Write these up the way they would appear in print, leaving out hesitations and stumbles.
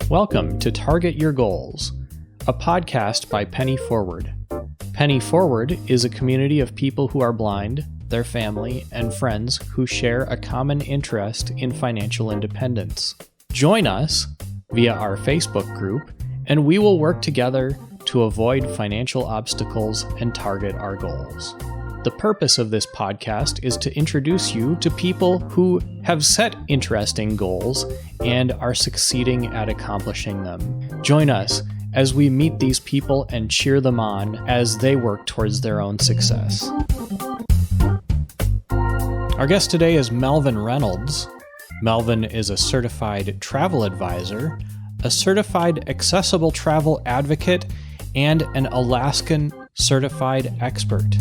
Welcome to Target Your Goals, a podcast by Penny Forward. Penny Forward is a community of people who are blind, their family, and friends who share a common interest in financial independence. Join us via our Facebook group, and we will work together to avoid financial obstacles and target our goals. The purpose of this podcast is to introduce you to people who have set interesting goals and are succeeding at accomplishing them. Join us as we meet these people and cheer them on as they work towards their own success. Our guest today is Melvin Reynolds. Melvin is a certified travel advisor, a certified accessible travel advocate, and an Alaskan certified expert.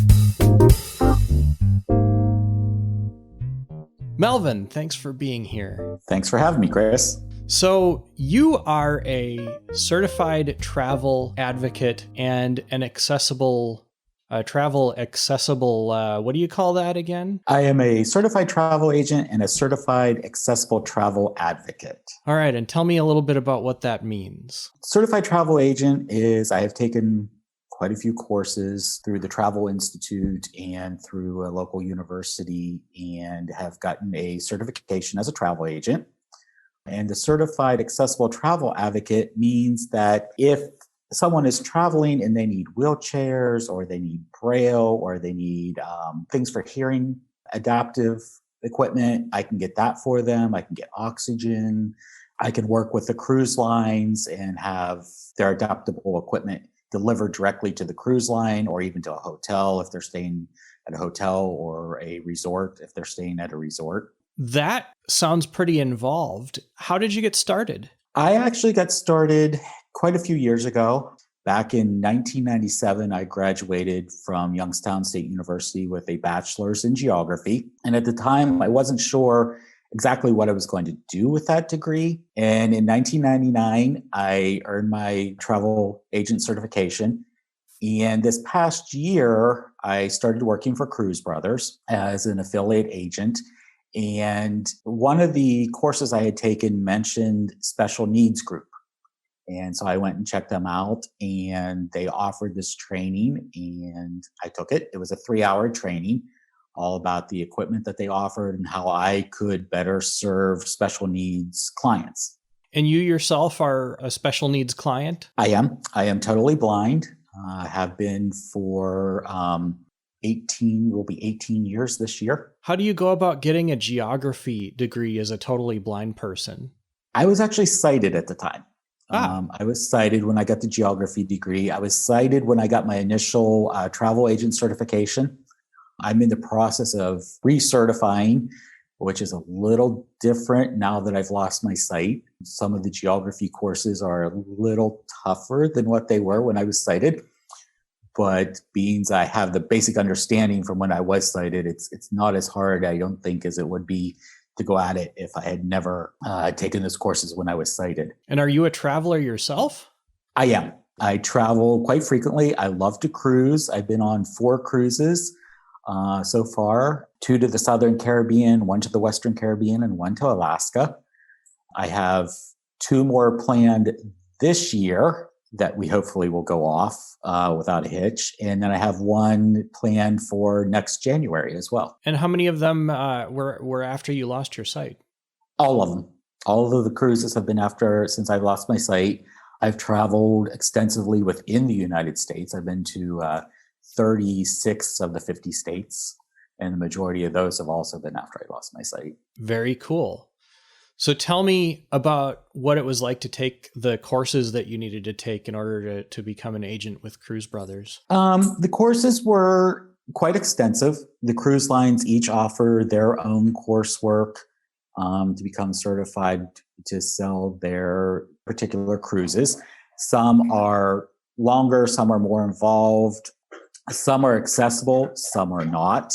Melvin, thanks for being here. Thanks for having me, Chris. So you are a certified travel advocate and an travel accessible, what do you call that again? I am a certified travel agent and a certified accessible travel advocate. All right, and tell me a little bit about what that means. Certified travel agent is I have taken quite a few courses through the Travel Institute and through a local university and have gotten a certification as a travel agent. And the certified accessible travel advocate means that if someone is traveling and they need wheelchairs or they need braille or they need things for hearing adaptive equipment, I can get that for them. I can get oxygen. I can work with the cruise lines and have their adaptable equipment delivered directly to the cruise line or even to a hotel if they're staying at a hotel, or a resort if they're staying at a resort. That sounds pretty involved. How did you get started? I actually got started quite a few years ago. Back in 1997, I graduated from Youngstown State University with a bachelor's in geography. And at the time, I wasn't sure exactly what I was going to do with that degree. And in 1999, I earned my travel agent certification. And this past year, I started working for Cruise Brothers as an affiliate agent. And one of the courses I had taken mentioned special needs group. And so I went and checked them out, and they offered this training, and I took it. It was a 3-hour training, all about the equipment that they offered and how I could better serve special needs clients. And you yourself are a special needs client? I am totally blind. I have been for 18 years this year. How do you go about getting a geography degree as a totally blind person? I was actually sighted at the time. I was sighted when I got the geography degree. I was sighted when I got my initial travel agent certification. I'm in the process of recertifying, which is a little different now that I've lost my sight. Some of the geography courses are a little tougher than what they were when I was sighted. But being I have the basic understanding from when I was sighted, it's not as hard, I don't think, as it would be to go at it if I had never taken those courses when I was sighted. And are you a traveler yourself? I am. I travel quite frequently. I love to cruise. I've been on 4 cruises so far, 2 to the Southern Caribbean, 1 to the Western Caribbean, and 1 to Alaska. I have 2 more planned this year that we hopefully will go off without a hitch. And then I have 1 planned for next January as well. And how many of them were after you lost your sight? All of them. All of the cruises have been after since I've lost my sight. I've traveled extensively within the United States. I've been to 36 of the 50 states, and the majority of those have also been after I lost my sight. Very cool. So tell me about what it was like to take the courses that you needed to take in order to become an agent with Cruise Brothers. The courses were quite extensive. The cruise lines each offer their own coursework to become certified to sell their particular cruises. Some are longer, some are more involved. Some are accessible, some are not.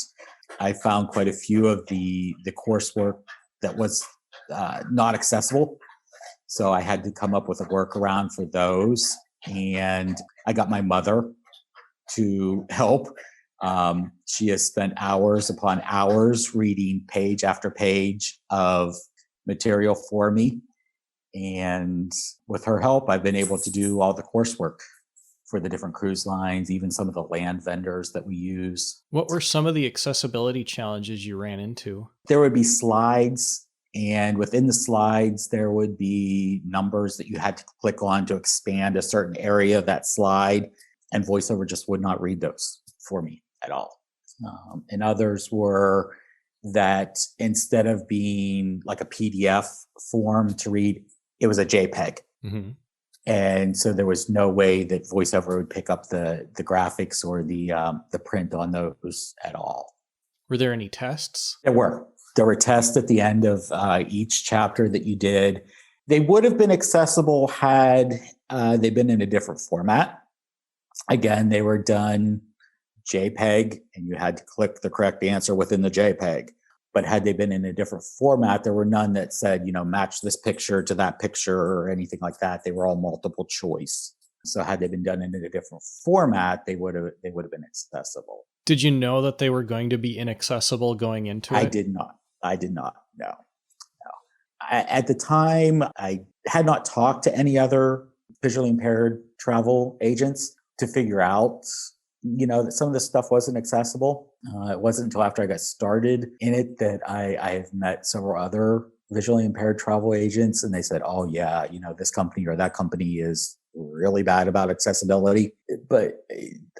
I found quite a few of the coursework that was not accessible. So I had to come up with a workaround for those. And I got my mother to help. She has spent hours upon hours reading page after page of material for me. And with her help, I've been able to do all the coursework for the different cruise lines, even some of the land vendors that we use. What were some of the accessibility challenges you ran into? There would be slides, and within the slides, there would be numbers that you had to click on to expand a certain area of that slide, and VoiceOver just would not read those for me at all. And others were that instead of being like a PDF form to read, it was a JPEG. Mm-hmm. And so there was no way that VoiceOver would pick up the graphics or the print on those at all. Were there any tests? There were tests at the end of each chapter that you did. They would have been accessible had they been in a different format. Again, they were done JPEG, and you had to click the correct answer within the JPEG. But had they been in a different format, there were none that said, match this picture to that picture or anything like that. They were all multiple choice. So had they been done in a different format, they would have been accessible. Did you know that they were going to be inaccessible going into it? I did not. No. At the time, I had not talked to any other visually impaired travel agents to figure out that some of this stuff wasn't accessible. It wasn't until after I got started in it that I have met several other visually impaired travel agents, and they said, oh yeah, this company or that company is really bad about accessibility. But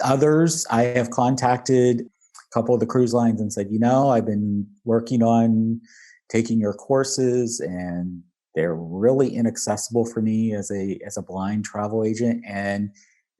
others, I have contacted a couple of the cruise lines and said, I've been working on taking your courses, and they're really inaccessible for me as a blind travel agent. And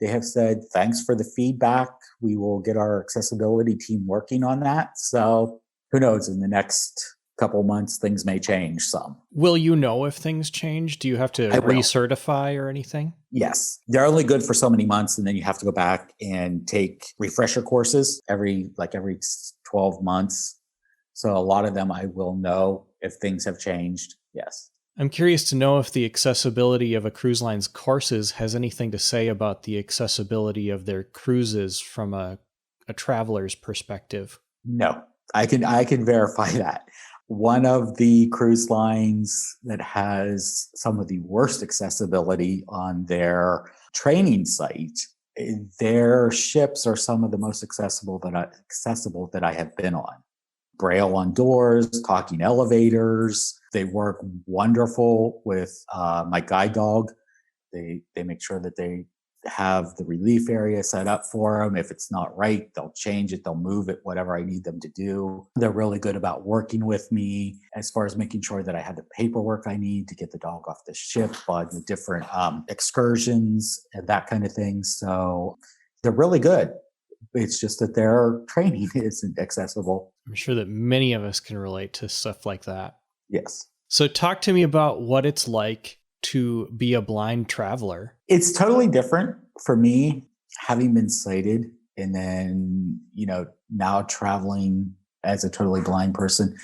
they have said, thanks for the feedback. We will get our accessibility team working on that. So who knows, in the next couple of months, things may change some. Will you know if things change? Do you have to recertify or anything? Yes. They're only good for so many months, and then you have to go back and take refresher courses every 12 months. So a lot of them I will know if things have changed. Yes. I'm curious to know if the accessibility of a cruise line's courses has anything to say about the accessibility of their cruises from a traveler's perspective. No, I can verify that. One of the cruise lines that has some of the worst accessibility on their training site, their ships are some of the most accessible that I have been on. Braille on doors, talking elevators. They work wonderful with my guide dog. They make sure that they have the relief area set up for them. If it's not right, they'll change it, they'll move it, whatever I need them to do. They're really good about working with me as far as making sure that I have the paperwork I need to get the dog off the ship on the different excursions and that kind of thing. So they're really good. It's just that their training isn't accessible. I'm sure that many of us can relate to stuff like that. Yes. So talk to me about what it's like to be a blind traveler. It's totally different for me, having been sighted and then, now traveling as a totally blind person.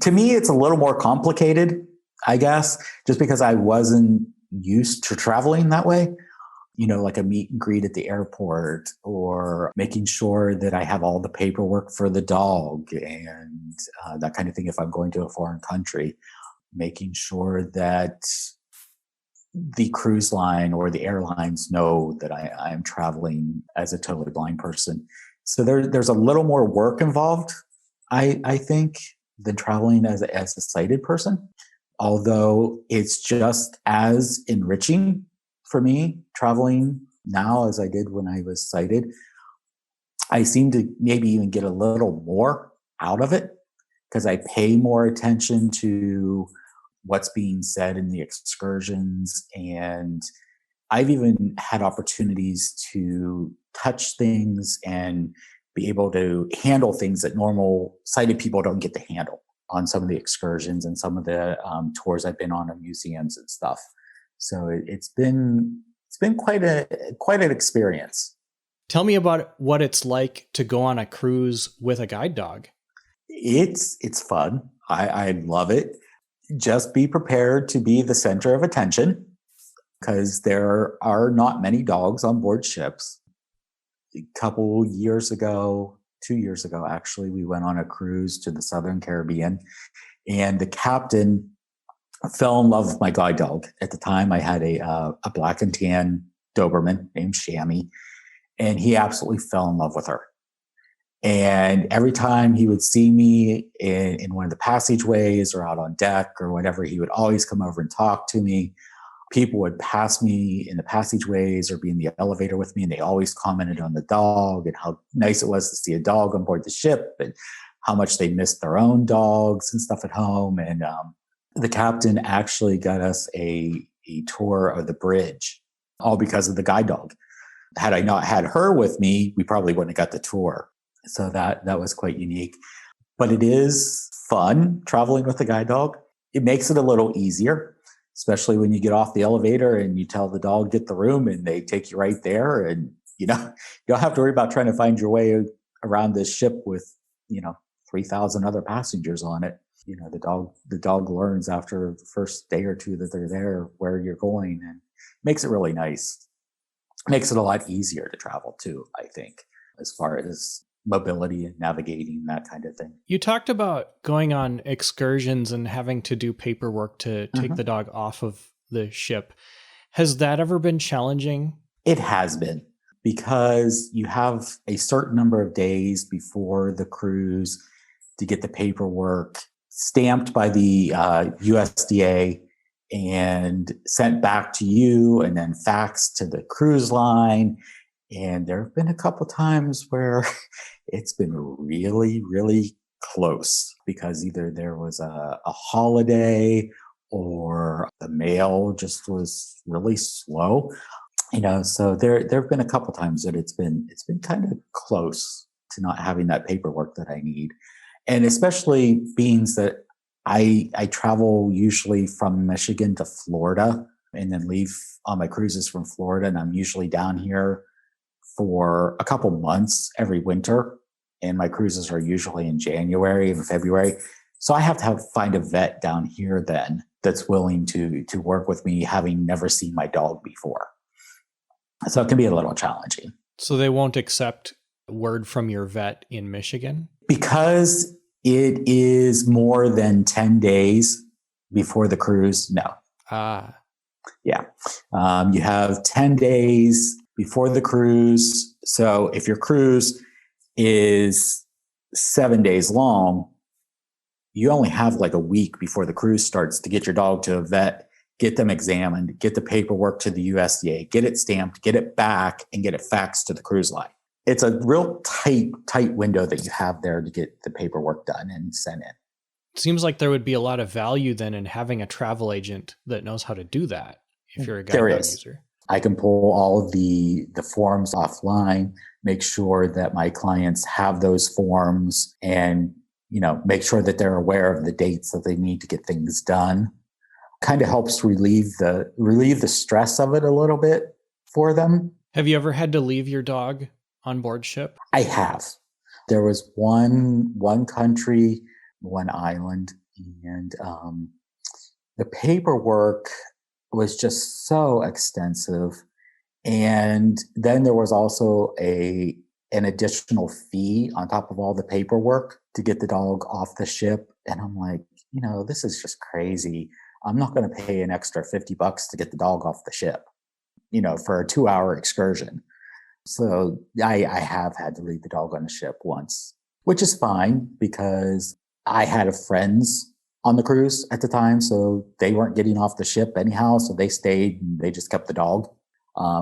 To me, it's a little more complicated, I guess, just because I wasn't used to traveling that way. Like a meet and greet at the airport, or making sure that I have all the paperwork for the dog and that kind of thing if I'm going to a foreign country. Making sure that the cruise line or the airlines know that I am traveling as a totally blind person. So there's a little more work involved, I think, than traveling as a sighted person. Although it's just as enriching for me traveling now as I did when I was sighted. I seem to maybe even get a little more out of it because I pay more attention to what's being said in the excursions. And I've even had opportunities to touch things and be able to handle things that normal sighted people don't get to handle on some of the excursions and some of the tours I've been on in museums and stuff. So it's been quite an experience. Tell me about what it's like to go on a cruise with a guide dog. It's fun. I love it. Just be prepared to be the center of attention because there are not many dogs on board ships. A couple years ago, 2 years ago, actually, we went on a cruise to the Southern Caribbean, and the captain fell in love with my guide dog. At the time, I had a black and tan Doberman named Shammy, and he absolutely fell in love with her. And every time he would see me in one of the passageways or out on deck or whatever, he would always come over and talk to me. People would pass me in the passageways or be in the elevator with me, and they always commented on the dog and how nice it was to see a dog on board the ship and how much they missed their own dogs and stuff at home. And the captain actually got us a tour of the bridge, all because of the guide dog. Had I not had her with me, we probably wouldn't have got the tour. So that was quite unique. But it is fun traveling with a guide dog. It makes it a little easier, especially when you get off the elevator and you tell the dog, get the room, and they take you right there. And, you don't have to worry about trying to find your way around this ship with, 3,000 other passengers on it. The dog learns after the first day or two that they're there where you're going, and makes it really nice. Makes it a lot easier to travel too, I think, as far as mobility and navigating, that kind of thing. You talked about going on excursions and having to do paperwork to take the dog off of the ship. Has that ever been challenging? It has been, because you have a certain number of days before the cruise to get the paperwork stamped by the USDA and sent back to you, and then faxed to the cruise line. And there have been a couple times where it's been really, really close, because either there was a holiday or the mail just was really slow. So there have been a couple times that it's been kind of close to not having that paperwork that I need. And especially being that I travel usually from Michigan to Florida and then leave on my cruises from Florida. And I'm usually down here for a couple months every winter. And my cruises are usually in January and February. So I have to find a vet down here then that's willing to work with me, having never seen my dog before. So it can be a little challenging. So they won't accept word from your vet in Michigan? Because it is more than 10 days before the cruise, no. Yeah. You have 10 days before the cruise. So if your cruise is 7 days long, you only have like a week before the cruise starts to get your dog to a vet, get them examined, get the paperwork to the USDA, get it stamped, get it back, and get it faxed to the cruise line. It's a real tight window that you have there to get the paperwork done and sent in. It seems like there would be a lot of value then in having a travel agent that knows how to do that if you're a guide dog user. I can pull all of the forms offline, make sure that my clients have those forms, and make sure that they're aware of the dates that they need to get things done. Kind of helps relieve the stress of it a little bit for them. Have you ever had to leave your dog on board ship? I have. There was one country, one island, and the paperwork was just so extensive. And then there was also an additional fee on top of all the paperwork to get the dog off the ship. And I'm like, this is just crazy. I'm not going to pay an extra $50 to get the dog off the ship, for a 2-hour excursion. So I have had to leave the dog on the ship once, which is fine because I had friends on the cruise at the time, so they weren't getting off the ship anyhow. So they stayed and they just kept the dog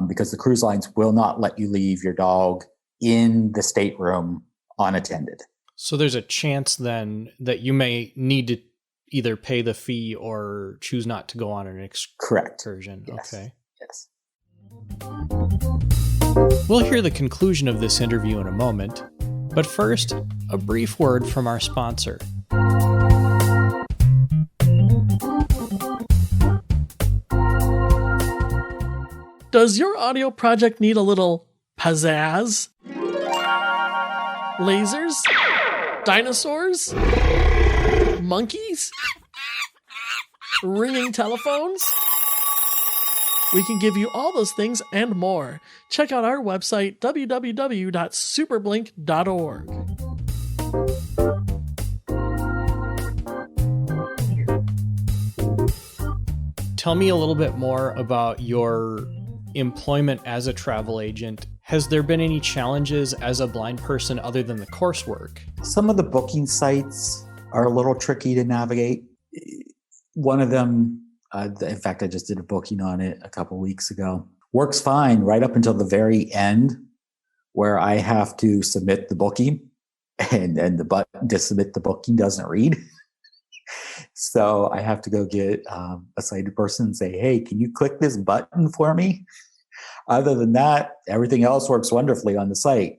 because the cruise lines will not let you leave your dog in the stateroom unattended. So there's a chance then that you may need to either pay the fee or choose not to go on an excursion. Yes. Okay. Yes. We'll hear the conclusion of this interview in a moment, but first, a brief word from our sponsor. Does your audio project need a little pizzazz? Lasers? Dinosaurs? Monkeys? Ringing telephones? We can give you all those things and more. Check out our website, www.superblink.org. Tell me a little bit more about your employment as a travel agent. Has there been any challenges as a blind person other than the coursework? Some of the booking sites are a little tricky to navigate. One of them, in fact, I just did a booking on it a couple weeks ago. Works fine right up until the very end, where I have to submit the booking, and the button to submit the booking doesn't read. So I have to go get a sighted person and say, hey, can you click this button for me? Other than that, everything else works wonderfully on the site.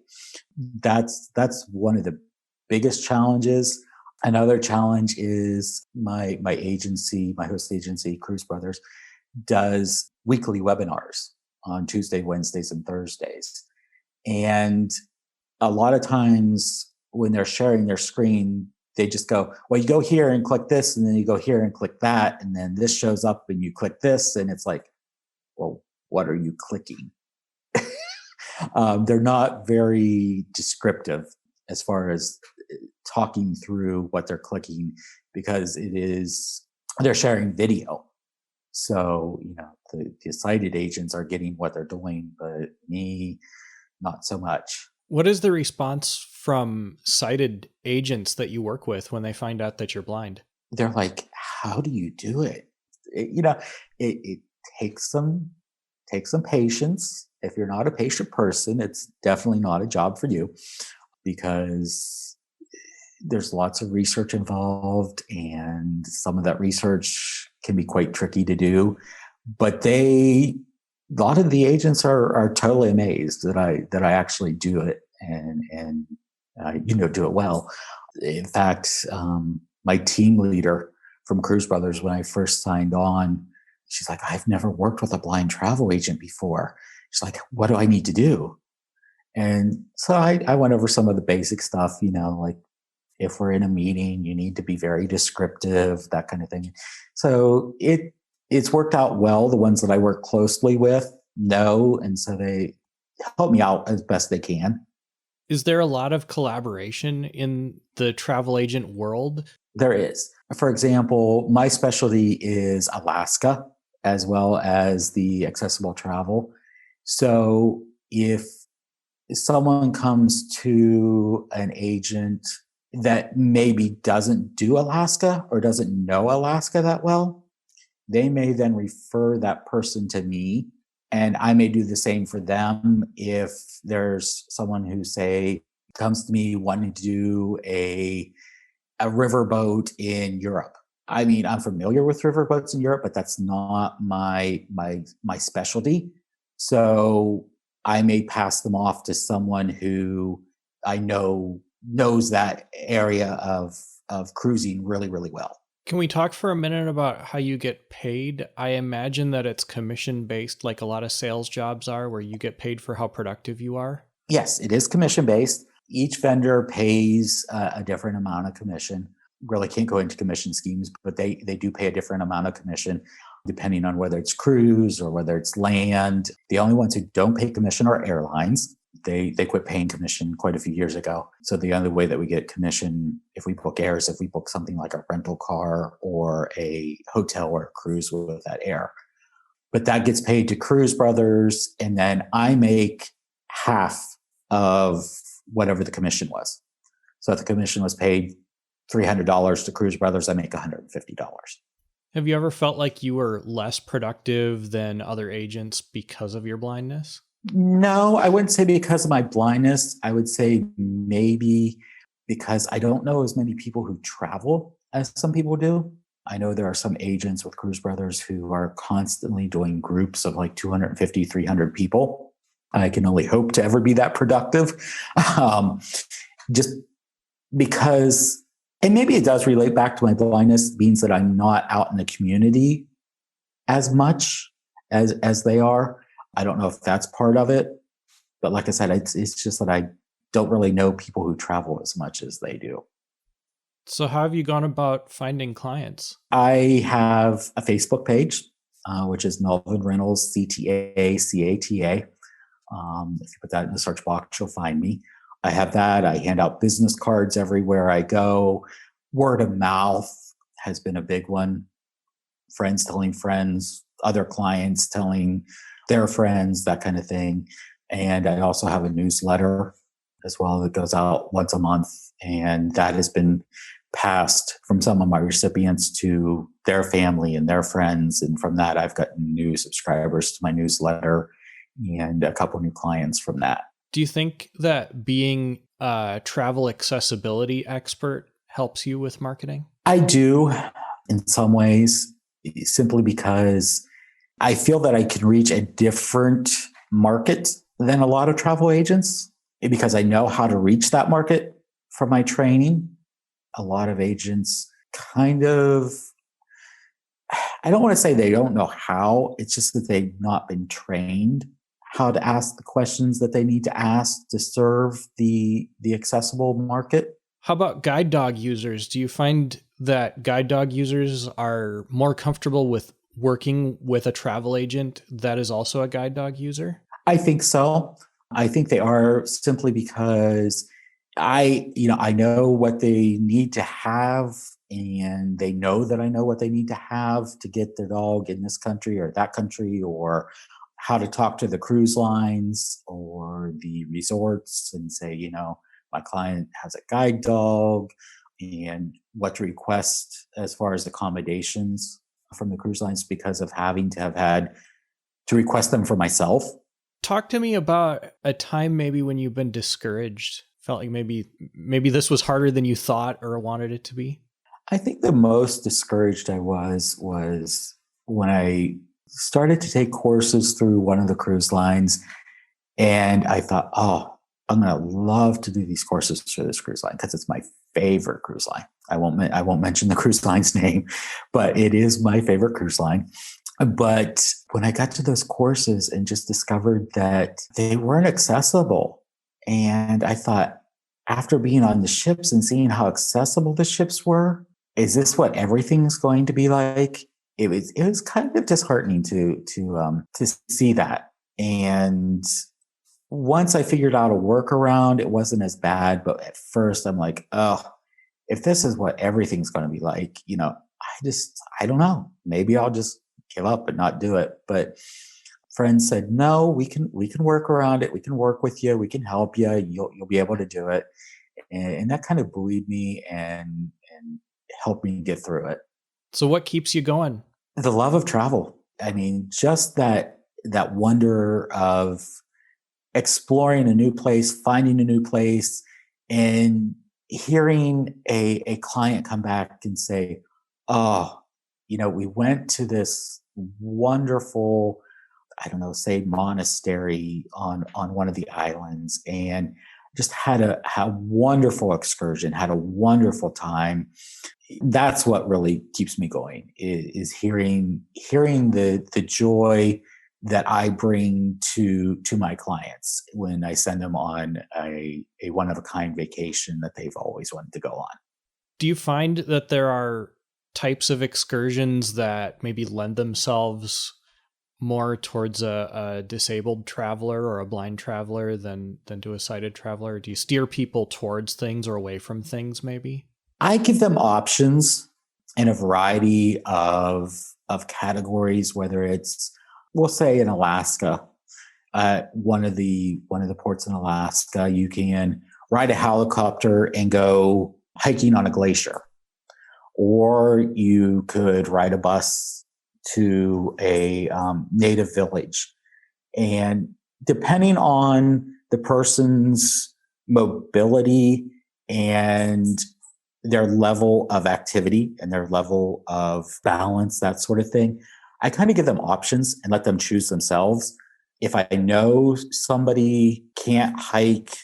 That's one of the biggest challenges. Another challenge is my agency, my host agency, Cruise Brothers, does weekly webinars on Tuesday, Wednesdays, and Thursdays. And a lot of times when they're sharing their screen, they just go, well, you go here and click this, and then you go here and click that, and then this shows up and you click this, and it's like, well, what are you clicking? They're not very descriptive as far as talking through what they're clicking, because they're sharing video. So, the sighted agents are getting what they're doing, but me, not so much. What is the response from sighted agents that you work with when they find out that you're blind? They're like, how do you do it? It takes some patience. If you're not a patient person, it's definitely not a job for you, because there's lots of research involved, and some of that research can be quite tricky to do. But a lot of the agents are totally amazed that I actually do it and do it well. In fact, my team leader from Cruise Brothers, when I first signed on, she's like, I've never worked with a blind travel agent before. She's like, what do I need to do? And so I went over some of the basic stuff, like if we're in a meeting, you need to be very descriptive, that kind of thing. So it's worked out well. The ones that I work closely with know, and so they help me out as best they can. Is there a lot of collaboration in the travel agent world? There is. For example, my specialty is Alaska, as well as the accessible travel. So if someone comes to an agent that maybe doesn't do Alaska or doesn't know Alaska that well, they may then refer that person to me, and I may do the same for them if there's someone who, say, comes to me wanting to do a riverboat in Europe. I mean, I'm familiar with riverboats in Europe, but that's not my specialty. So I may pass them off to someone who I know knows that area of cruising really, really well. Can we talk for a minute about how you get paid? I imagine that it's commission-based, like a lot of sales jobs are, where you get paid for how productive you are. Yes, it is commission-based. Each vendor pays a different amount of commission. Really can't go into commission schemes, but they do pay a different amount of commission depending on whether it's cruise or whether it's land. The only ones who don't pay commission are airlines. They quit paying commission quite a few years ago. So the only way that we get commission if we book air is if we book something like a rental car or a hotel or a cruise with that air. But that gets paid to Cruise Brothers, and then I make half of whatever the commission was. So if the commission was paid $300 to Cruise Brothers, I make $150. Have you ever felt like you were less productive than other agents because of your blindness? No, I wouldn't say because of my blindness. I would say maybe because I don't know as many people who travel as some people do. I know there are some agents with Cruise Brothers who are constantly doing groups of like 250, 300 people. I can only hope to ever be that productive. Just because, and maybe it does relate back to my blindness, means that I'm not out in the community as much as they are. I don't know if that's part of it, but like I said, it's just that I don't really know people who travel as much as they do. So how have you gone about finding clients? I have a Facebook page, which is Melvin Reynolds, CTACATA. If you put that in the search box, you'll find me. I have that. I hand out business cards everywhere I go. Word of mouth has been a big one. friends telling friends, other clients telling their friends, that kind of thing. And I also have a newsletter as well that goes out once a month. And that has been passed from some of my recipients to their family and their friends. And from that, I've gotten new subscribers to my newsletter and a couple new clients from that. Do you think that being a travel accessibility expert helps you with marketing? I do in some ways, simply because I feel that I can reach a different market than a lot of travel agents because I know how to reach that market from my training. A lot of agents kind of, I don't want to say they don't know how, it's just that they've not been trained how to ask the questions that they need to ask to serve the accessible market. How about guide dog users? Do you find that guide dog users are more comfortable with working with a travel agent that is also a guide dog user? I think so. I think they are, simply because I know what they need to have, and they know that I know what they need to have to get their dog in this country or that country, or how to talk to the cruise lines or the resorts and say, my client has a guide dog, and what to request as far as accommodations from the cruise lines because of having to have had to request them for myself. Talk to me about a time maybe when you've been discouraged, felt like maybe this was harder than you thought or wanted it to be. I think the most discouraged I was when I started to take courses through one of the cruise lines, and I thought, I'm going to love to do these courses for this cruise line because it's my favorite cruise line. I won't mention the cruise line's name, but it is my favorite cruise line. But when I got to those courses and just discovered that they weren't accessible, and I thought, after being on the ships and seeing how accessible the ships were, is this what everything's going to be like? It was kind of disheartening to see that. And once I figured out a workaround, it wasn't as bad. But at first, I'm like, if this is what everything's going to be like, I don't know. Maybe I'll just give up and not do it. But friends said, no, we can work around it. We can work with you. We can help you. You'll be able to do it. And that kind of buoyed me and helped me get through it. So what keeps you going? The love of travel. I mean, just that wonder of exploring a new place, finding a new place, and hearing a client come back and say, we went to this wonderful, say monastery on one of the islands, and just had a wonderful excursion, had a wonderful time. That's what really keeps me going, is hearing the joy that I bring to my clients when I send them on a one-of-a-kind vacation that they've always wanted to go on. Do you find that there are types of excursions that maybe lend themselves more towards a disabled traveler or a blind traveler than to a sighted traveler? Do you steer people towards things or away from things maybe? I give them options in a variety of categories, whether it's, we'll say in Alaska, one of the ports in Alaska, you can ride a helicopter and go hiking on a glacier, or you could ride a bus to a native village. And depending on the person's mobility and their level of activity and their level of balance, that sort of thing, I kind of give them options and let them choose themselves. If I know somebody can't hike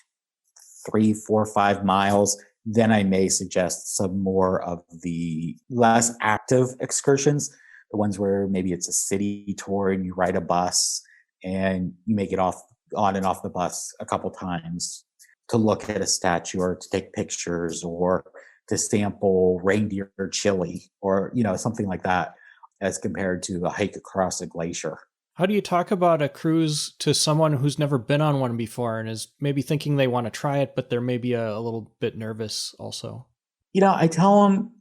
3, 4, 5 miles, then I may suggest some more of the less active excursions, the ones where maybe it's a city tour and you ride a bus and you may get on and off the bus a couple times to look at a statue or to take pictures or to sample reindeer chili or, something like that, as compared to a hike across a glacier. How do you talk about a cruise to someone who's never been on one before and is maybe thinking they want to try it, but they're maybe a little bit nervous also? I tell them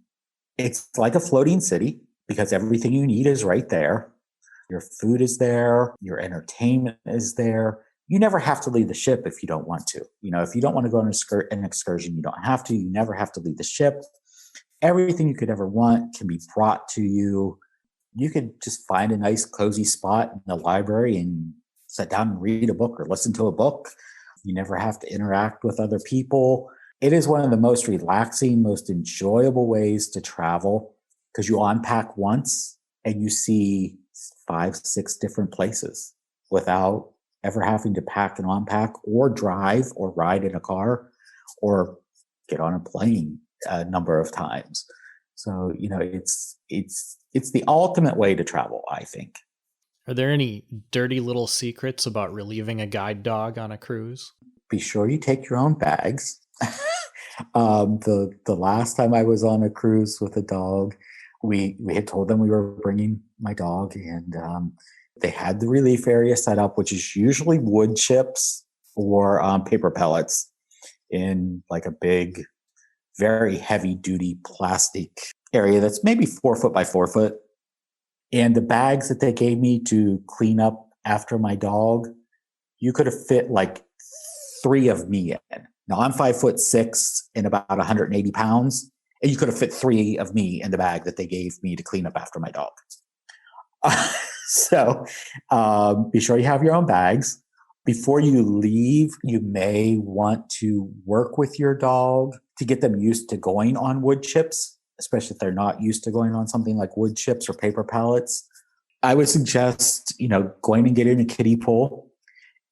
it's like a floating city. because everything you need is right there. Your food is there. Your entertainment is there. You never have to leave the ship if you don't want to. If you don't want to go on an excursion, you don't have to. You never have to leave the ship. Everything you could ever want can be brought to you. You could just find a nice, cozy spot in the library and sit down and read a book or listen to a book. You never have to interact with other people. It is one of the most relaxing, most enjoyable ways to travel because you unpack once and you see 5, 6 different places without ever having to pack and unpack or drive or ride in a car or get on a plane a number of times. So, it's the ultimate way to travel, I think. Are there any dirty little secrets about relieving a guide dog on a cruise? Be sure you take your own bags. The last time I was on a cruise with a dog, we had told them we were bringing my dog, and they had the relief area set up, which is usually wood chips or paper pellets in like a big, very heavy duty plastic area that's maybe 4 foot by 4 foot. And the bags that they gave me to clean up after my dog, you could have fit like 3 of me in. Now I'm 5'6" and about 180 pounds, and you could have fit 3 of me in the bag that they gave me to clean up after my dog. So be sure you have your own bags. Before you leave, you may want to work with your dog to get them used to going on wood chips, especially if they're not used to going on something like wood chips or paper pellets. I would suggest, going and getting a kiddie pool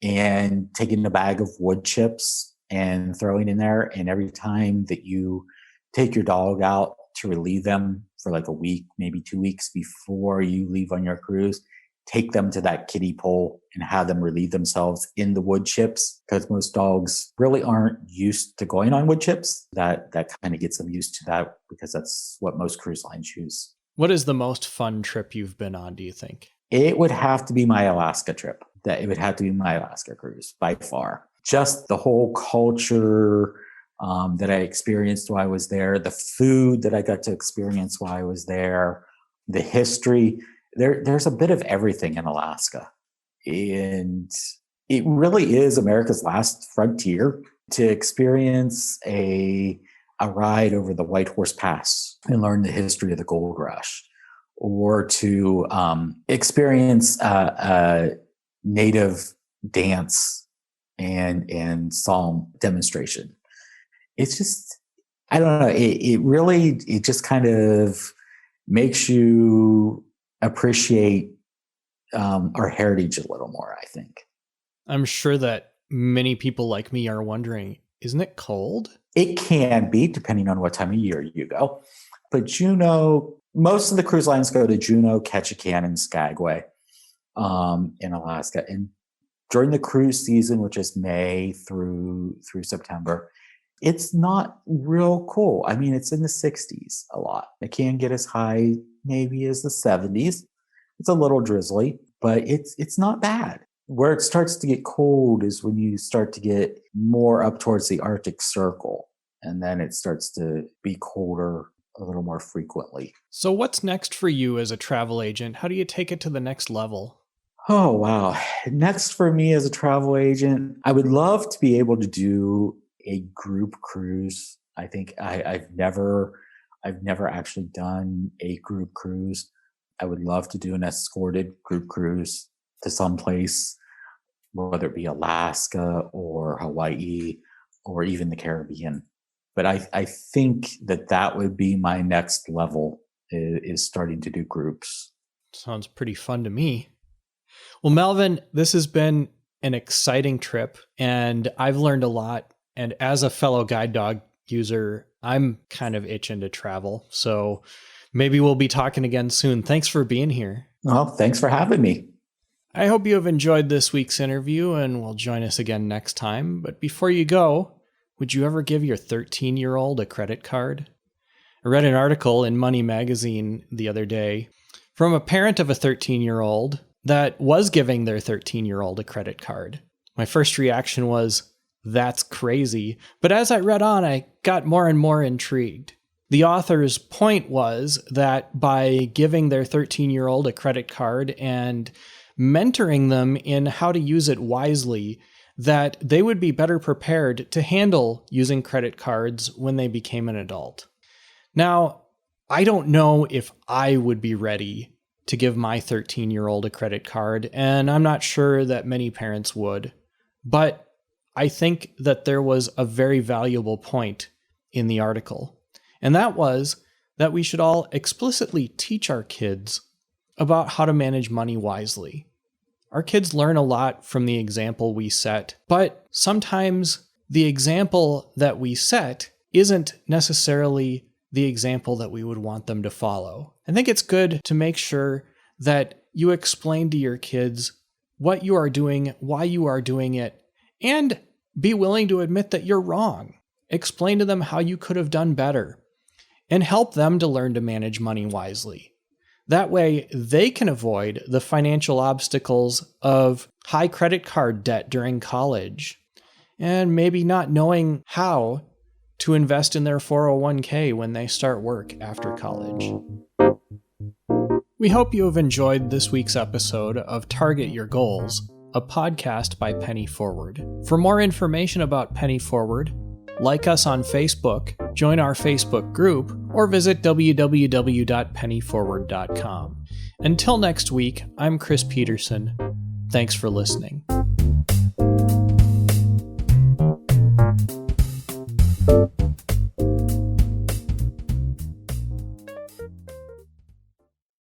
and taking a bag of wood chips and throwing in there. And every time that you take your dog out to relieve them for like a week, maybe 2 weeks before you leave on your cruise, take them to that kiddie pool and have them relieve themselves in the wood chips, because most dogs really aren't used to going on wood chips. That kind of gets them used to that because that's what most cruise lines use. What is the most fun trip you've been on, do you think? It would have to be my Alaska trip. It would have to be my Alaska cruise by far. Just the whole culture that I experienced while I was there, the food that I got to experience while I was there, the history. There's a bit of everything in Alaska. And it really is America's last frontier to experience a ride over the White Horse Pass and learn the history of the gold rush, or to experience a native dance and psalm demonstration. It's just, I don't know, it just kind of makes you appreciate our heritage a little more, I think. I'm sure that many people like me are wondering, isn't it cold? It can be, depending on what time of year you go. But Juneau, most of the cruise lines go to Juneau, Ketchikan, and Skagway in Alaska. And during the cruise season, which is May through September, it's not real cool. I mean, it's in the 60s a lot. It can get as high maybe as the 70s. It's a little drizzly, but it's not bad. Where it starts to get cold is when you start to get more up towards the Arctic Circle, and then it starts to be colder a little more frequently. So what's next for you as a travel agent? How do you take it to the next level? Oh, wow. Next for me as a travel agent, I would love to be able to do a group cruise. I think I've never actually done a group cruise. I would love to do an escorted group cruise to someplace, whether it be Alaska or Hawaii or even the Caribbean. But I think that would be my next level, is starting to do groups. Sounds pretty fun to me. Well, Melvin, this has been an exciting trip, and I've learned a lot. And as a fellow guide dog user, I'm kind of itching to travel. So maybe we'll be talking again soon. Thanks for being here. Well, thanks for having me. I hope you have enjoyed this week's interview and will join us again next time. But before you go, would you ever give your 13-year-old a credit card? I read an article in Money Magazine the other day from a parent of a 13-year-old that was giving their 13-year-old a credit card. My first reaction was, that's crazy. But as I read on, I got more and more intrigued. The author's point was that by giving their 13-year-old a credit card and mentoring them in how to use it wisely, that they would be better prepared to handle using credit cards when they became an adult. Now, I don't know if I would be ready to give my 13-year-old a credit card, and I'm not sure that many parents would, but I think that there was a very valuable point in the article. And that was that we should all explicitly teach our kids about how to manage money wisely. Our kids learn a lot from the example we set, but sometimes the example that we set isn't necessarily the example that we would want them to follow. I think it's good to make sure that you explain to your kids what you are doing, why you are doing it, and be willing to admit that you're wrong. Explain to them how you could have done better, and help them to learn to manage money wisely. That way, they can avoid the financial obstacles of high credit card debt during college, and maybe not knowing how to invest in their 401k when they start work after college. We hope you have enjoyed this week's episode of Target Your Goals, a podcast by Penny Forward. For more information about Penny Forward, like us on Facebook, join our Facebook group, or visit www.pennyforward.com. Until next week, I'm Chris Peterson. Thanks for listening.